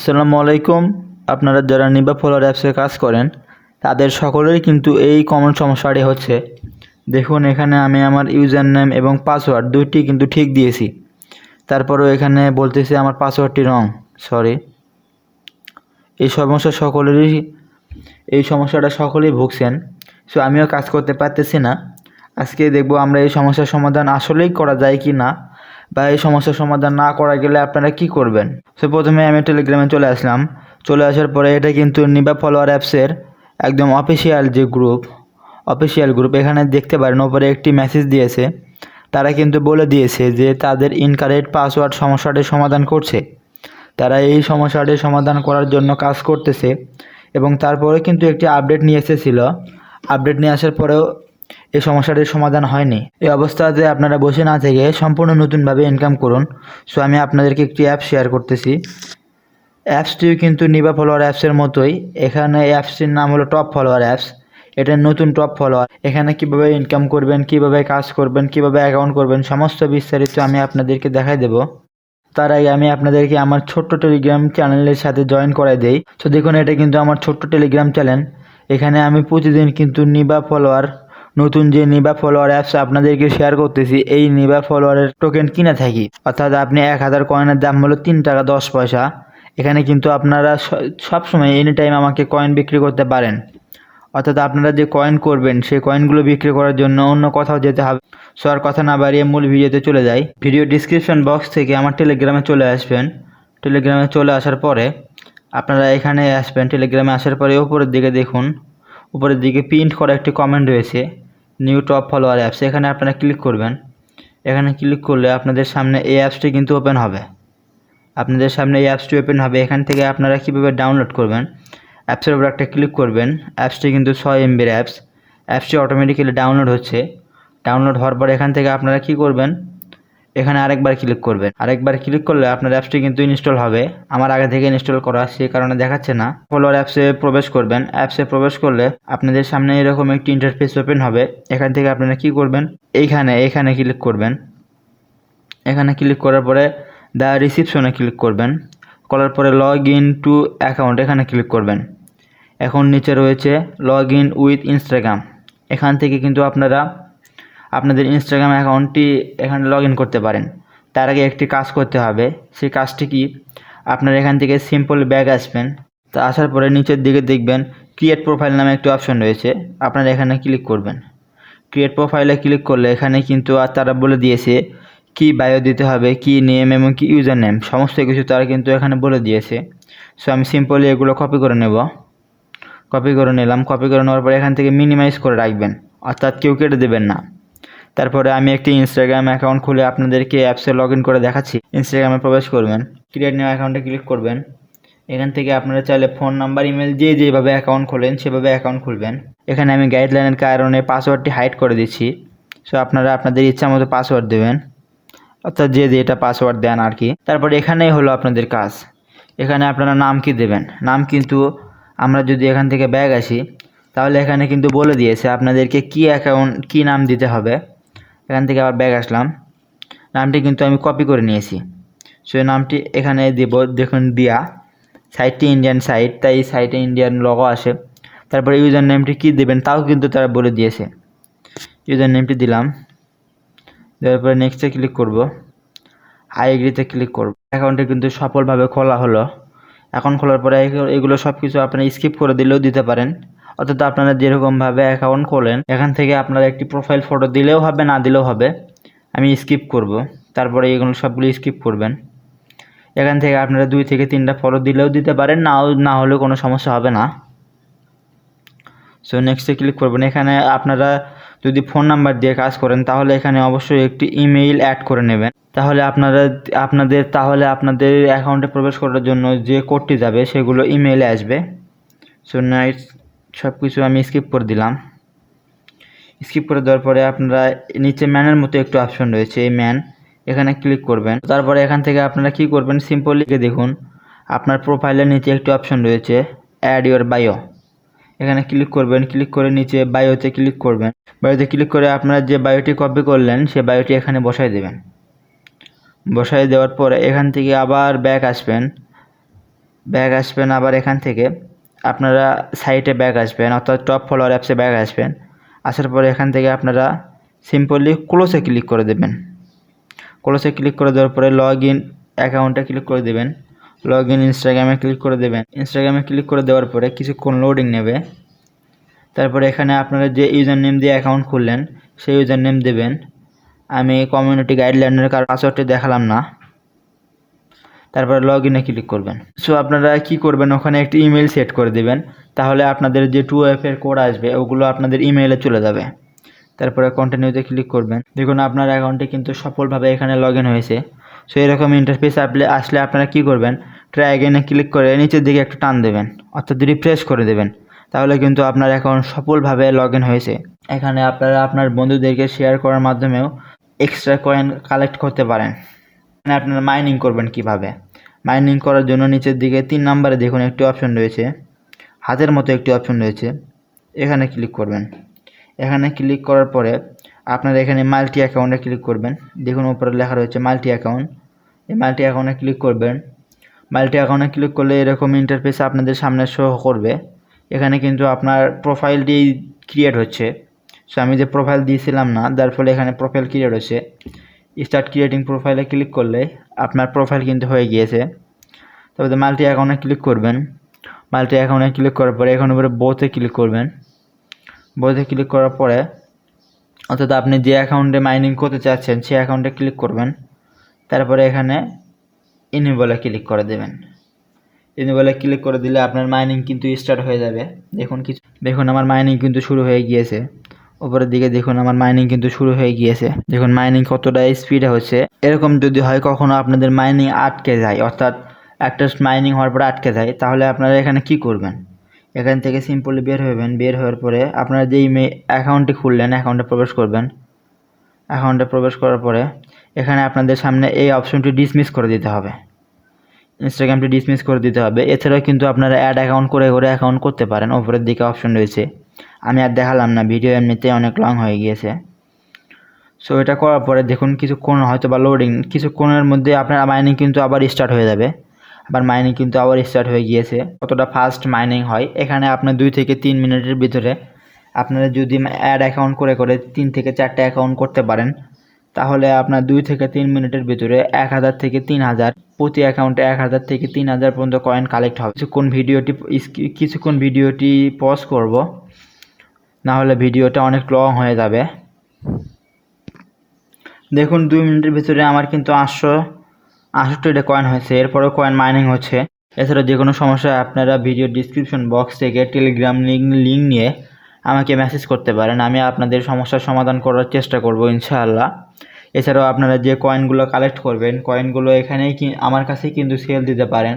আসসালামু আলাইকুম। আপনারা যারা নিবা ফলোয়ার অ্যাপসে কাজ করেন তাদের সকলেরই কিন্তু এই কমন সমস্যাটি হচ্ছে। দেখুন, এখানে আমি আমার ইউজার নেম এবং পাসওয়ার্ড দুইটি কিন্তু ঠিক দিয়েছি, তারপরেও এখানে বলতেছে আমার পাসওয়ার্ডটি রং। সরি, এই সমস্যাটা সকলেই ভুগছেন। সো আমিও কাজ করতে পারতেছি না। আজকে দেখব আমরা এই সমস্যার সমাধান আসলেই করা যায় কি না, বা এই সমস্যার সমাধান না করা গেলে আপনারা কি করবেন। সো প্রথমে আমি টেলিগ্রামে চলে আসলাম। চলে আসার পরে এটা কিন্তু নিবা ফলোয়ার অ্যাপসের একদম অফিসিয়াল গ্রুপ। এখানে দেখতে পারেন ওপরে একটি মেসেজ দিয়েছে। তারা কিন্তু বলে দিয়েছে যে তাদের ইনকারেক্ট পাসওয়ার্ড সমস্যাটির সমাধান করছে। তারা এই সমস্যাটির সমাধান করার জন্য কাজ করতেছে এবং তারপরে কিন্তু একটি আপডেট নিয়ে এসেছিল। আপডেট নিয়ে আসার পরেও এই সমস্যাটির সমাধান হয়নি। এই অবস্থাতে আপনারা বসে না থেকে সম্পূর্ণ নতুনভাবে ইনকাম করুন। সো আমি আপনাদেরকে একটি অ্যাপ শেয়ার করতেছি। অ্যাপসটিও কিন্তু নিবা ফলোয়ার অ্যাপসের মতোই। এখানে অ্যাপসটির নাম হলো টপ ফলোয়ার অ্যাপস। এটা নতুন টপ ফলোয়ার। এখানে কিভাবে ইনকাম করবেন, কিভাবে কাজ করবেন, কিভাবে অ্যাকাউন্ট করবেন, সমস্ত বিস্তারিত আমি আপনাদেরকে দেখাই দেব। তার আগে আমি আপনাদেরকে আমার ছোট্ট টেলিগ্রাম চ্যানেলের সাথে জয়েন করাই দেই। তো দেখুন, এটা কিন্তু আমার ছোট্ট টেলিগ্রাম চ্যানেল। এখানে আমি প্রতিদিন কিন্তু নতুন যে নিবা ফলোয়ার অ্যাপস আপনাদেরকে শেয়ার করতেছি, এই নিবা ফলোয়ারের টোকেন কিনে থাকি। অর্থাৎ আপনি 1000 কয়েনের দাম হলো 3 টাকা 10 পয়সা। এখানে কিন্তু আপনারা সবসময় এনি টাইম আমাকে কয়েন বিক্রি করতে পারেন। অর্থাৎ আপনারা যে কয়েন করবেন সেই কয়েনগুলো বিক্রি করার জন্য অন্য কোথাও যেতে হবে। সো আর কথা না বাড়িয়ে মূল ভিডিওতে চলে যাই। ভিডিও ডিসক্রিপশন বক্স থেকে আমার টেলিগ্রামে চলে আসবেন। টেলিগ্রামে চলে আসার পরে আপনারা এখানে আসবেন। টেলিগ্রামে আসার পরে উপরের দিকে দেখুন, উপরের দিকে প্রিন্ট করা একটি কমেন্ট রয়েছে, নিউ টপ ফলোয়ার অ্যাপস। এখানে আপনারা ক্লিক করবেন। এখানে ক্লিক করলে আপনাদের সামনে এই অ্যাপসটি কিন্তু ওপেন হবে। এখান থেকে আপনারা কীভাবে ডাউনলোড করবেন, অ্যাপসের উপর একটা ক্লিক করবেন। অ্যাপসটি কিন্তু 6 MBর অ্যাপস। অ্যাপসটি অটোমেটিক্যালি ডাউনলোড হচ্ছে। ডাউনলোড হওয়ার পর এখান থেকে আপনারা কি করবেন, এখানে আরেকবার ক্লিক করবেন। আরেকবার ক্লিক করলে আপনার অ্যাপসটি কিন্তু ইনস্টল হবে। আমার আগে থেকে ইনস্টল করা, সেই কারণে দেখাচ্ছে না। ফলোয়ার অ্যাপসে প্রবেশ করবেন। অ্যাপসে প্রবেশ করলে আপনাদের সামনে এরকম একটি ইন্টারফেস ওপেন হবে। এখান থেকে আপনারা কি করবেন, এখানে ক্লিক করবেন। এখানে ক্লিক করার পরে দ্য রিসিপশনে ক্লিক করবেন। করার পরে লগ ইন টু অ্যাকাউন্ট এখানে ক্লিক করবেন। এখন নিচে রয়েছে লগ ইন উইথ ইনস্টাগ্রাম। এখান থেকে কিন্তু আপনারা আপনাদের ইনস্টাগ্রাম অ্যাকাউন্টটি এখানে লগ ইন করতে পারেন। তার আগে একটি কাজ করতে হবে। সেই কাজটি কি, আপনারা এখান থেকে সিম্পল ব্যাক আসবেন। তা আসার পরে নিচের দিকে দেখবেন ক্রিয়েট প্রোফাইল নামে একটি অপশন রয়েছে। আপনারা এখানে ক্লিক করবেন। ক্রিয়েট প্রোফাইলে ক্লিক করলে এখানে কিন্তু তারা বলে দিয়েছে কি বায়ো দিতে হবে, কি নেম এবং কি ইউজার নেম, সমস্ত কিছু তারা কিন্তু এখানে বলে দিয়েছে। সো আমি সিম্পলি এগুলো কপি করে নেব। কপি করে নেওয়ার পরে এখান থেকে মিনিমাইজ করে রাখবেন, অর্থাৎ কেউ কেটে দেবেন না। তারপরে আমি একটি ইনস্টাগ্রাম অ্যাকাউন্ট খুলে আপনাদেরকে অ্যাপসে লগ ইন করে দেখাচ্ছি। ইনস্টাগ্রামে প্রবেশ করবেন, ক্রিয়েট নিউ অ্যাকাউন্টে ক্লিক করবেন। এখান থেকে আপনারা চাইলে ফোন নাম্বার, ইমেল যেভাবে অ্যাকাউন্ট খোলেন সেভাবে অ্যাকাউন্ট খুলবেন। এখানে আমি গাইডলাইনের কারণে পাসওয়ার্ডটি হাইড করে দিচ্ছি। সো আপনারা আপনাদের ইচ্ছা মতো পাসওয়ার্ড দেবেন, অর্থাৎ যে এটা পাসওয়ার্ড দেন আর কি। তারপরে এখানেই হলো আপনাদের কাজ। এখানে আপনারা নাম কি দেবেন। নাম কিন্তু আমরা যদি এখান থেকে ব্যাগ আসি তাহলে এখানে কিন্তু বলে দিয়েছে আপনাদেরকে কি নাম দিতে হবে। এখান থেকে আবার ব্যাগ আসলাম, নামটি কিন্তু আমি কপি করে নিয়েছি। সো নামটি এখানে দেব। দেখুন দিয়া সাইটটি ইন্ডিয়ান সাইট, তাই সাইটে ইন্ডিয়ান লগো আসে। তারপরে ইউজার নেমটি কী দেবেন তাও কিন্তু তারা বলে দিয়েছে। ইউজার নেমটি দিলাম, দেওয়ার পরে নেক্সটে ক্লিক করব, আই এগ্রিতে ক্লিক করব। অ্যাকাউন্টটি কিন্তু সফলভাবে খোলা হলো। অ্যাকাউন্ট খোলার পরে এগুলো সব কিছু আপনারা স্কিপ করে দিলেও দিতে পারেন। অর্থাৎ আপনারা যেরকমভাবে অ্যাকাউন্ট খোলেন এখান থেকে আপনারা একটি প্রোফাইল ফটো দিলেও হবে, না দিলেও হবে। আমি স্কিপ করব। তারপরে এগুলো সবগুলো স্কিপ করবেন। এখান থেকে আপনারা 2 থেকে 3টা ফটো দিলেও দিতে পারেন, না হলেও কোনো সমস্যা হবে না। সো নেক্সটে ক্লিক করবেন। এখানে আপনারা যদি ফোন নাম্বার দিয়ে কাজ করেন তাহলে এখানে অবশ্যই একটি ইমেইল অ্যাড করে নেবেন। তাহলে আপনাদের অ্যাকাউন্টে প্রবেশ করার জন্য যে কোডটি যাবে সেগুলো ইমেইলে আসবে। সো সব কিছু আমি স্কিপ করে দিলাম। স্কিপ করে দেওয়ার পরে আপনারা নিচে ম্যানের মতো একটু অপশন রয়েছে, এই ম্যান, এখানে ক্লিক করবেন। তারপরে এখান থেকে আপনারা কি করবেন, সিম্পলি দেখুন আপনার প্রোফাইলের নিচে একটি অপশন রয়েছে অ্যাড ইউর বায়ো। এখানে ক্লিক করবেন। ক্লিক করে নিচে বায়োতে ক্লিক করবেন। বায়োতে ক্লিক করে আপনারা যে বায়োটি কপি করলেন সে বায়োটি এখানে বসাই দেবেন। বসাই দেওয়ার পরে এখান থেকে আবার ব্যাক আসবেন। ব্যাক আসবেন, আবার এখান থেকে আপনারা সাইটে ব্যাক আসবেন, অর্থাৎ টপ ফলোয়ার অ্যাপসে ব্যাক আসবেন। আসার পরে এখান থেকে আপনারা সিম্পলি ক্লোজে ক্লিক করে দেবেন। ক্লোজে ক্লিক করে দেওয়ার পরে লগ ইন অ্যাকাউন্টে ক্লিক করে দেবেন। লগ ইন ইনস্টাগ্রামে ক্লিক করে দেবেন। ইনস্টাগ্রামে ক্লিক করে দেওয়ার পরে কিছুক্ষণ লোডিং নেবে। তারপরে এখানে আপনারা যে ইউজার নেম দিয়ে অ্যাকাউন্ট খুললেন সেই ইউজার নেম দেবেন। আমি কমিউনিটি গাইডলাইনের কারণ পাসওয়ার্ডটি দেখালাম না। তারপরে লগ ইনে ক্লিক করবেন। সো আপনারা কি করবেন, ওখানে একটি ইমেল সেট করে দেবেন, তাহলে আপনাদের যে 2FA এর কোড আসবে ওগুলো আপনাদের ইমেইলে চলে যাবে। তারপরে কন্টিনিউতে ক্লিক করবেন। দেখুন আপনার অ্যাকাউন্টে কিন্তু সফলভাবে এখানে লগ ইন হয়েছে। সো এরকম ইন্টারফেস আসলে আপনারা কি করবেন, ট্রাই অ্যাগেনে ক্লিক করে নিচের দিকে একটু টান দেবেন, অর্থাৎ রিফ্রেশ করে দেবেন, তাহলে কিন্তু আপনার অ্যাকাউন্ট সফলভাবে লগ ইন হয়েছে। এখানে আপনারা আপনার বন্ধুদেরকে শেয়ার করার মাধ্যমেও এক্সট্রা কয়েন কালেক্ট করতে পারেন। এখানে আপনারা মাইনিং করবেন কিভাবে। মাইনিং করার জন্য নিচের দিকে 3 নম্বরে দেখুন একটি অপশন রয়েছে, হাতের মতো একটি অপশন রয়েছে, এখানে ক্লিক করবেন। এখানে ক্লিক করার পরে আপনারা এখানে মাল্টি অ্যাকাউন্টে ক্লিক করবেন। দেখুন উপরে লেখা রয়েছে মাল্টি অ্যাকাউন্ট, এই মাল্টি অ্যাকাউন্টে ক্লিক করবেন। মাল্টি অ্যাকাউন্টে ক্লিক করলে এরকম ইন্টারফেস আপনাদের সামনে শো করবে। এখানে কিন্তু আপনার প্রোফাইলটি ক্রিয়েট হচ্ছে। সো আমি যে প্রোফাইল দিয়েছিলাম না, যার ফলে এখানে প্রোফাইল ক্রিয়েট হচ্ছে। স্টার্ট ক্রিয়েটিং প্রোফাইলে ক্লিক করলে আপনার প্রোফাইল কিন্তু হয়ে গিয়েছে। তারপরে মাল্টি অ্যাকাউন্টে ক্লিক করবেন। মাল্টি অ্যাকাউন্টে ক্লিক করার পরে এখন উপরে বোথে ক্লিক করবেন। বোথে ক্লিক করার পরে অর্থাৎ আপনি যে অ্যাকাউন্টে মাইনিং করতে চাচ্ছেন সেই অ্যাকাউন্টে ক্লিক করবেন। তারপরে এখানে ইনেবলে ক্লিক করে দেবেন। ইনেবলে ক্লিক করে দিলে আপনার মাইনিং কিন্তু স্টার্ট হয়ে যাবে। দেখুন আমার মাইনিং কিন্তু শুরু হয়ে গিয়েছে। উপরের দিকে দেখুন আমার মাইনিং কিন্তু শুরু হয়ে গিয়েছে। দেখুন মাইনিং কতটা স্পিডে হচ্ছে। এরকম যদি হয় কখনো আপনাদের মাইনিং আটকে যায়, অর্থাৎ একটা মাইনিং হওয়ার পরে আটকে যায়, তাহলে আপনারা এখানে কি করবেন, এখান থেকে সিম্পলি বের হবেন। বের হওয়ার পরে আপনারা যেই অ্যাকাউন্টটি খুললেন অ্যাকাউন্টে প্রবেশ করবেন। অ্যাকাউন্টে প্রবেশ করার পরে এখানে আপনাদের সামনে এই অপশনটি ডিসমিস করে দিতে হবে, ইনস্টাগ্রামটি ডিসমিস করে দিতে হবে। এছাড়াও কিন্তু আপনারা অ্যাড অ্যাকাউন্ট করে অ্যাকাউন্ট করতে পারেন, উপরের দিকে অপশন রয়েছে। আমি আর দেখালাম না, ভিডিও এমনিতে অনেক লং হয়ে গিয়েছে। সো এটা করার পরে দেখুন কিছুক্ষণ হয়তো বা লোডিং, কিছুক্ষণের মধ্যে আপনার মাইনিং কিন্তু আবার স্টার্ট হয়ে যাবে। আবার মাইনিং কিন্তু আবার স্টার্ট হয়ে গিয়েছে। কতটা ফাস্ট মাইনিং হয়, এখানে আপনার 2 থেকে 3 মিনিটের ভিতরে আপনারা যদি অ্যাড অ্যাকাউন্ট করে 3 থেকে 4টা অ্যাকাউন্ট করতে পারেন, তাহলে আপনার 2 থেকে 3 মিনিটের ভিতরে 1000 থেকে 3000 প্রতি অ্যাকাউন্টে 1000 থেকে 3000 পর্যন্ত কয়েন কালেক্ট হবে। কিছুক্ষণ ভিডিওটি পজ করব, না হলে ভিডিওটা অনেক লং হয়ে যাবে। দেখুন 2 মিনিটের ভিতরে আমার কিন্তু 868টা কয়েন হয়েছে। এরপরেও কয়েন মাইনিং হচ্ছে। এছাড়া যে কোনো সমস্যা আপনারা ভিডিও ডিসক্রিপশন বক্স থেকে টেলিগ্রাম লিঙ্ক নিয়ে আমাকে মেসেজ করতে পারেন। আমি আপনাদের সমস্যার সমাধান করার চেষ্টা করব ইনশাআল্লাহ। এছাড়াও আপনারা যে কয়েনগুলো কালেক্ট করবেন, কয়েনগুলো এখানেই আমার কাছেই কিন্তু সেল দিতে পারেন।